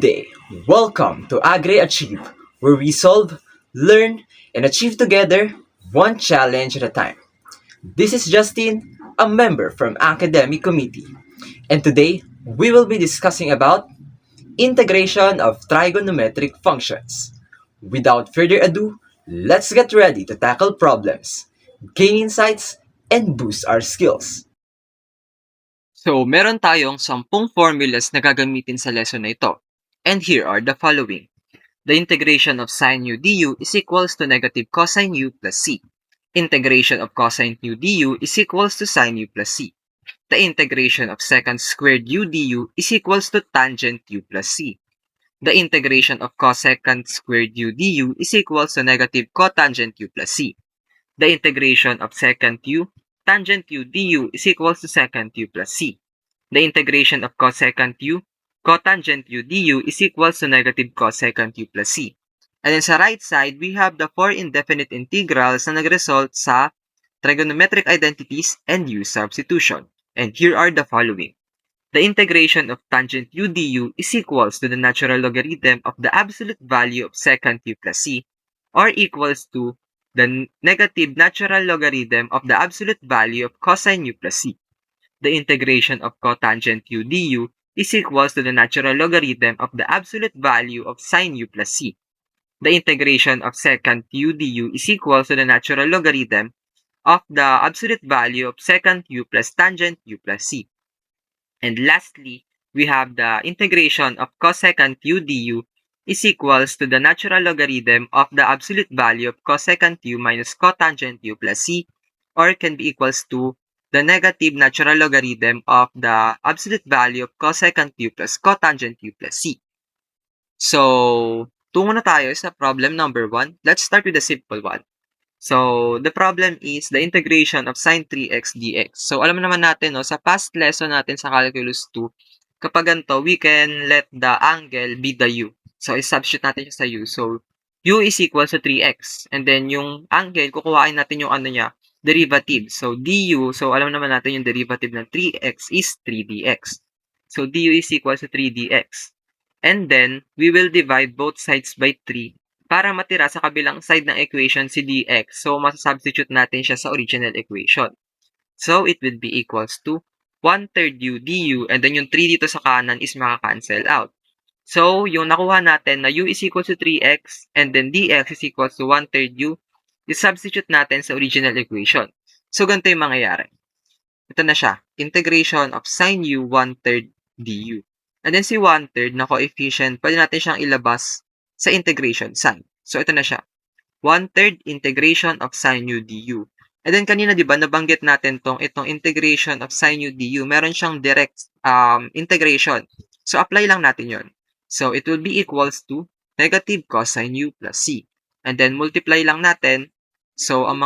Good day. Welcome to Agri Achieve, where we solve, learn, and achieve together one challenge at a time. This is Justin, a member from Academic Committee, and today we will be discussing about integration of trigonometric functions. Without further ado, let's get ready to tackle problems, gain insights, and boost our skills. So, meron tayong 10 formulas na gagamitin sa lesson na ito. And here are the following. The integration of sine u du is equals to negative cosine u plus c. Integration of cosine u du is equals to sine u plus c. The integration of secant squared u du is equals to tangent u plus c. The integration of cosecant squared u du is equals to negative cotangent u plus c. The integration of secant u tangent u du is equals to secant u plus c. The integration of cosecant u cotangent u du is equals to negative cosecant u plus c. And then sa right side, we have the four indefinite integrals na nagresult sa trigonometric identities and u substitution. And here are the following. The integration of tangent u du is equals to the natural logarithm of the absolute value of secant u plus c, or equals to the negative natural logarithm of the absolute value of cosine u plus c. The integration of cotangent u du is equals to the natural logarithm of the absolute value of sine u plus c. The integration of secant u du is equals to the natural logarithm of the absolute value of secant u plus tangent u plus c. And lastly, we have the integration of cosecant u du is equals to the natural logarithm of the absolute value of cosecant u minus cotangent u plus c, or can be equals to the negative natural logarithm of the absolute value of cosecant u plus cotangent u plus c. So, tungo na tayo sa problem number 1. Let's start with the simple one. So, the problem is the integration of sine 3x dx. So, alam naman natin, no, sa past lesson natin sa Calculus 2, kapag ganito, we can let the angle be the u. So, i-substitute natin siya sa u. So, u is equal to 3x. And then, yung angle, kukuhain natin yung ano niya, derivative. So, du, so alam naman natin yung derivative ng 3x is 3dx. So, du is equal to 3dx. And then, we will divide both sides by 3 para matira sa kabilang side ng equation si dx. So, masasubstitute natin siya sa original equation. So, it will be equals to 1/3 u du, and then yung 3 dito sa kanan is makakancel out. So, yung nakuha natin na u is equal to 3x, and then dx is equals to 1/3 u, i-substitute natin sa original equation. So, ganito yung mangyayari. Ito na siya, integration of sine u 1/3 du. And then si 1/3 na coefficient, pwede natin siyang ilabas sa integration sign. So, ito na siya. 1/3 integration of sine u du. And then, kanina, di ba, nabanggit natin itong integration of sine u du. Meron siyang direct integration. So, apply lang natin yon. So, it will be equals to negative cosine u plus c. And then, multiply lang natin. So, ang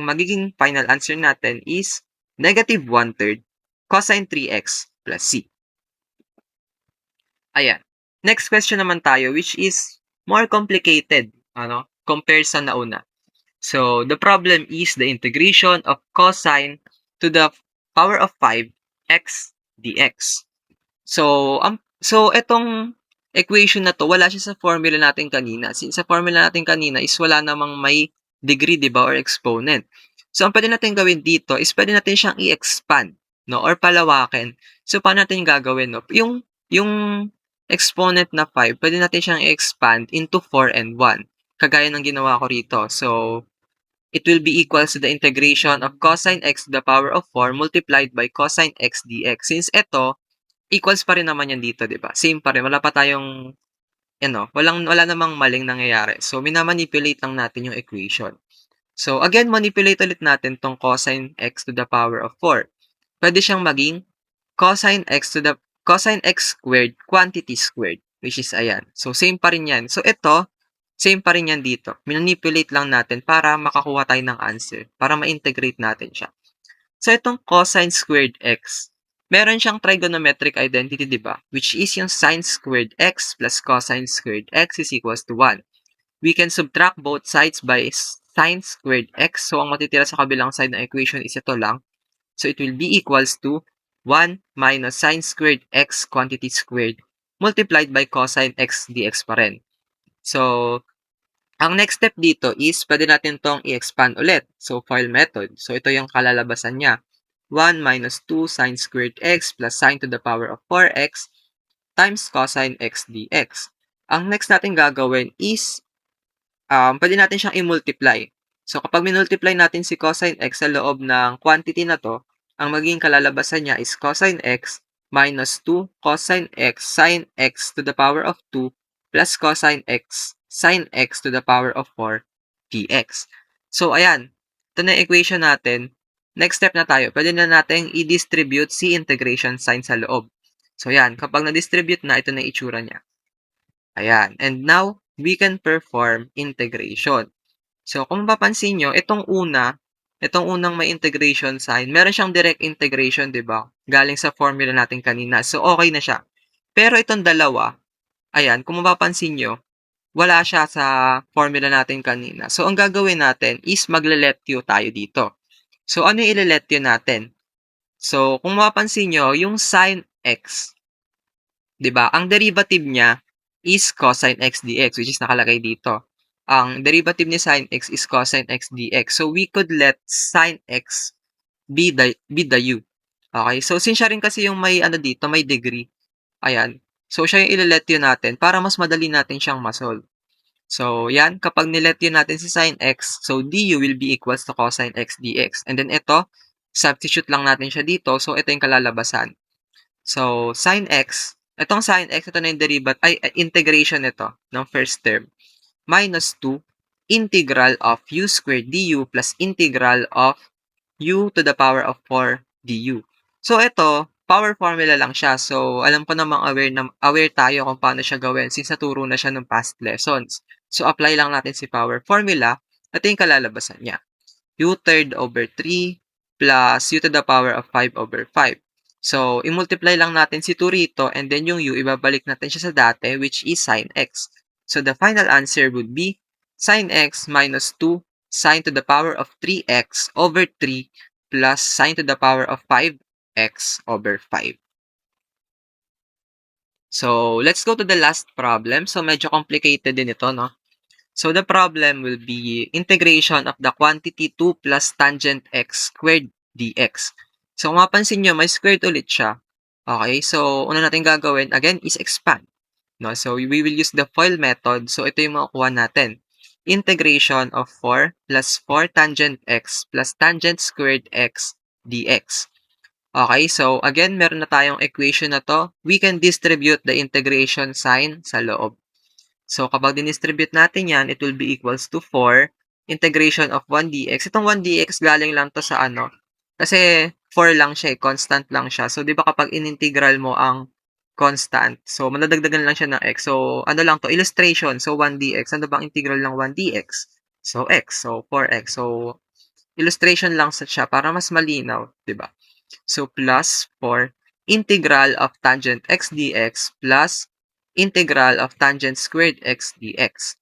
magiging final answer natin is negative 1/3 cosine 3x plus c. Ayan. Next question naman tayo, which is more complicated, compared sa nauna. So, the problem is the integration of cosine to the power of 5x dx. So, itong equation na to, wala siya sa formula natin kanina. Since sa formula natin kanina is wala namang may degree, di ba, or exponent. So, ang pwede natin gawin dito is pwede natin siyang i-expand, no, or palawakin. So, paano natin gagawin, no? Yung exponent na 5, pwede natin siyang i-expand into 4 and 1. Kagaya ng ginawa ko rito. So, it will be equals to the integration of cosine x to the power of 4 multiplied by cosine x dx. Since ito, equals pa rin naman yan dito, di ba? Same pa rin. Wala pa tayong, wala namang maling nangyayari. So, minamanipulate lang natin yung equation. So, again, manipulate ulit natin tong cosine x to the power of 4. Pwede siyang maging cosine x squared quantity squared, which is ayan. So, same pa rin yan. So, ito, same pa rin yan dito. Manipulate lang natin para makakuha tayo ng answer, para ma-integrate natin siya. So, itong cosine squared x, meron siyang trigonometric identity, di ba? Which is yung sine squared x plus cosine squared x is equals to 1. We can subtract both sides by sine squared x. So, ang matitira sa kabilang side ng equation is ito lang. So, it will be equals to 1 minus sine squared x quantity squared multiplied by cosine x dx pa rin. So, ang next step dito is pwede natin tong i-expand ulit. So, FOIL method. So, ito yung kalalabasan niya. 1 minus 2 sine squared x plus sine to the power of 4x times cosine x dx. Ang next natin gagawin is pwede natin siyang i-multiply. So, kapag minultiply natin si cosine x sa loob ng quantity na to, ang magiging kalalabasan niya is cosine x minus 2 cosine x sine x to the power of 2 plus cosine x sine x to the power of 4 dx. So, ayan. Ito na yung equation natin. Next step na tayo. Pwede na natin i-distribute si integration sign sa loob. So, yan. Kapag na-distribute na, ito na yung itsura niya. Ayan. And now, we can perform integration. So, kung mapapansin nyo, itong unang may integration sign, meron siyang direct integration, di ba? Galing sa formula natin kanina. So, okay na siya. Pero itong dalawa, ayan, kung mapapansin nyo, wala siya sa formula natin kanina. So, ang gagawin natin is magle-letyo tayo dito. So, ano yung ile-letyo natin? So, kung mapapansin nyo, yung sin x, di ba? Ang derivative niya is cosine x dx, which is nakalagay dito. Ang derivative ni sin x is cosine x dx. So, we could let sin x be the u. Okay? So, since siya rin kasi yung may, dito, may degree. Ayan. So, siya yung ile-let yun natin para mas madali natin siyang masolve. So, yan. Kapag nilet yun natin si sin x, so du will be equals to cosine x dx. And then ito, substitute lang natin siya dito. So, ito yung kalalabasan. So, sin x, itong sin x, ito na yung integration nito ng first term. Minus 2 integral of u squared du plus integral of u to the power of 4 du. So, ito, power formula lang siya. So, alam ko namang aware tayo kung paano siya gawin since naturo na siya ng past lessons. So, apply lang natin si power formula. Ito yung kalalabasan niya. U third over 3 plus u to the power of 5 over 5. So, i-multiply lang natin si 2 rito and then yung u, ibabalik natin siya sa dati which is sin x. So, the final answer would be sin x minus 2 sin to the power of 3x over 3 plus sin to the power of 5x over 5. So, let's go to the last problem. So, medyo complicated din ito, no? So, the problem will be integration of the quantity 2 plus tangent x squared dx. So, kung mapansin nyo, may squared ulit siya. Okay, so, una natin gagawin, again, is expand. No? So, we will use the FOIL method. So, ito yung makukuha natin. Integration of 4 plus 4 tangent x plus tangent squared x dx. Okay, so again, meron na tayong equation na to. We can distribute the integration sign sa loob. So, kapag dinistribute natin yan, it will be equals to 4 integration of 1 dx. Itong 1 dx galing lang to sa kasi 4 lang siya, constant lang siya. So, di ba kapag inintegral mo ang constant, so madadagdagan lang siya ng x. So, ano lang to, illustration. So, 1 dx. Ano bang integral ng 1 dx? So, x. So, 4x. So, illustration lang siya para mas malinaw, di ba? So, plus 4 integral of tangent x dx plus integral of tangent squared x dx.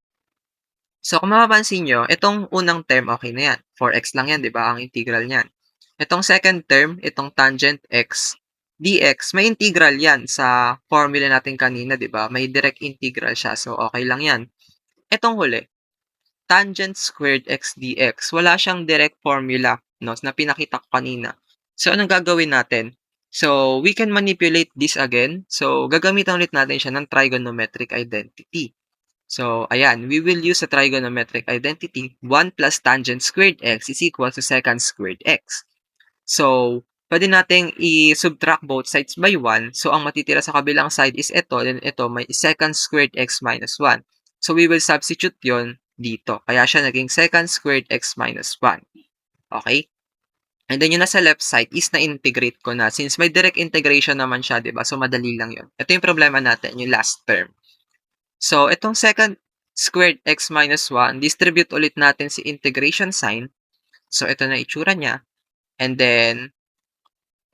So, kung mapapansin nyo, itong unang term, okay na yan. 4x lang yan, di ba? Ang integral niyan. Itong second term, itong tangent x dx, may integral yan sa formula natin kanina, di ba? May direct integral siya, so okay lang yan. Itong huli, tangent squared x dx, wala siyang direct formula, no, na pinakita ko kanina. So, anong gagawin natin? So, we can manipulate this again. So, gagamitan ulit natin siya ng trigonometric identity. So, ayan, we will use a trigonometric identity. 1 plus tangent squared x is equal to secant squared x. So, pwede nating i-subtract both sides by 1. So, ang matitira sa kabilang side is ito, then ito may secant squared x minus 1. So, we will substitute yon dito. Kaya siya naging secant squared x minus 1. Okay? And then yung nasa left side is na-integrate ko na. Since may direct integration naman siya, diba? So, madali lang yun. Ito yung problema natin, yung last term. So, itong secant squared x minus 1, distribute ulit natin si integration sign. So, ito na itsura niya. And then,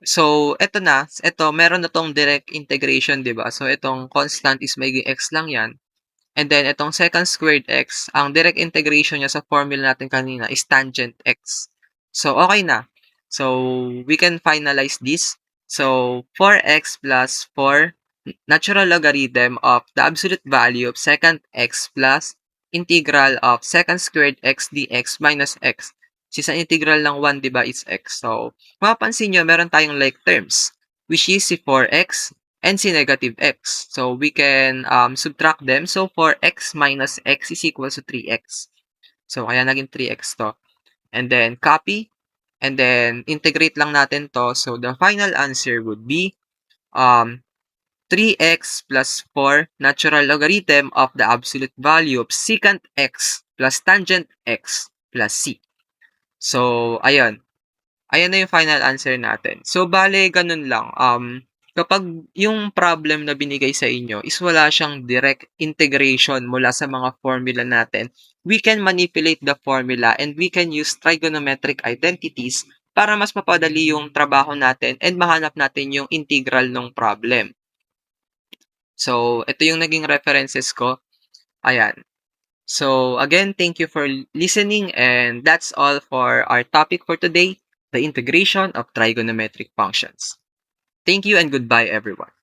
so, ito na. Ito, meron na tong direct integration, diba? So, itong constant is magiging x lang yan. And then, itong secant squared x, ang direct integration niya sa formula natin kanina is tangent x. So, okay na. So, we can finalize this. So, 4x plus 4 natural logarithm of the absolute value of secant x plus integral of secant squared x dx minus x. Since ang integral ng 1, di ba, is x. So, mapapansin nyo, meron tayong like terms, which is si 4x and si negative x. So, we can subtract them. So, 4x minus x is equal to 3x. So, kaya naging 3x to. And then, copy. And then, integrate lang natin to. So, the final answer would be 3x plus 4 natural logarithm of the absolute value of secant x plus tangent x plus c. So, ayun. Ayan na yung final answer natin. So, bale, ganun lang. Kapag yung problem na binigay sa inyo is wala siyang direct integration mula sa mga formula natin, we can manipulate the formula and we can use trigonometric identities para mas mapadali yung trabaho natin and mahanap natin yung integral ng problem. So, ito yung naging references ko. Ayan. So, again, thank you for listening, and that's all for our topic for today, the integration of trigonometric functions. Thank you and goodbye, everyone.